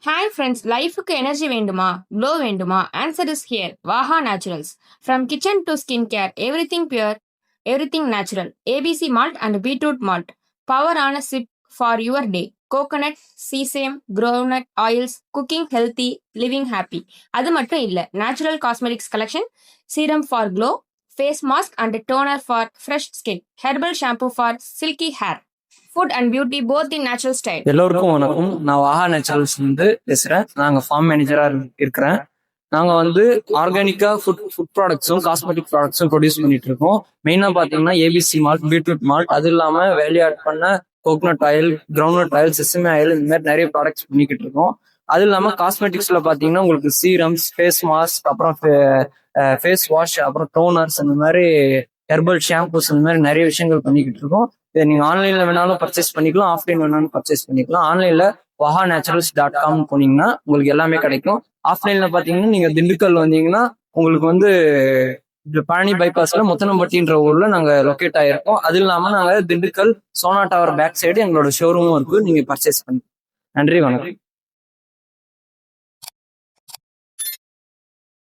Hi friends, லைஃபுக்கு energy வேண்டுமா? Glow வேண்டுமா? Answer is here. Vaaha naturals. From kitchen to skin care, everything pure, everything natural. ABC malt and beetroot malt. Power ஆன sip for your day. Coconut, sesame, groundnut oils, cooking healthy, living happy. அது மட்டும் இல்ல, natural cosmetics collection, serum for glow, face mask and toner for fresh skin, herbal shampoo for silky hair. Food and beauty both in natural style. எல்லோருக்கும் வணக்கம். நான் Wagah naturals பேசுறேன். நாங்க form மேனேஜரா இருக்கிறேன். நாங்க ஆர்கானிக்கா ஃபுட் ப்ராடக்ட்ஸும் காஸ்மெட்டிக் ப்ராடக்ட்ஸும் ப்ரொடியூஸ் பண்ணிட்டு இருக்கோம். மெயினா பாத்தீங்கன்னா ஏபிசி மால்ட், பீட்ரூட் மால்ட், அது இல்லாம வேல்யூ ஆட் பண்ண coconut oil, ground oil, sesame oil, இந்த மாதிரி நிறைய ப்ராடக்ட்ஸ் பண்ணிக்கிட்டு இருக்கோம். அது இல்லாம காஸ்மெட்டிக்ஸ்ல பாத்தீங்கன்னா உங்களுக்கு சீரம்ஸ், ஃபேஸ் மாஸ்க், அப்புறம் ஃபேஸ் வாஷ், அப்புறம் டோனர்ஸ், இந்த மாதிரி ஹெர்பல் ஷாம்பூஸ், இந்த மாதிரி நிறைய விஷயங்கள் பண்ணிக்கிட்டு இருக்கோம். இதை நீங்க ஆன்லைன்ல வேணாலும் பர்ச்சேஸ் பண்ணிக்கலாம், ஆஃப்லைன் வேணாலும் பர்ச்சேஸ் பண்ணிக்கலாம். ஆன்லைன்ல wahanaturals.com போனீங்கன்னா உங்களுக்கு எல்லாமே கிடைக்கும். ஆஃப்லைன்ல பாத்தீங்கன்னா நீங்க திண்டுக்கல் வந்தீங்கன்னா உங்களுக்கு பழனி பைபாஸ்ல முத்தனம்பட்டின்ற ஊர்ல நாங்க லொக்கேட் ஆயிருக்கோம். அது இல்லாம நாங்க Dindigul Sona tower back side எங்களோட ஷோரூமும் இருக்கு. நீங்க பர்ச்சேஸ் பண்ணி. நன்றி, வணக்கம்.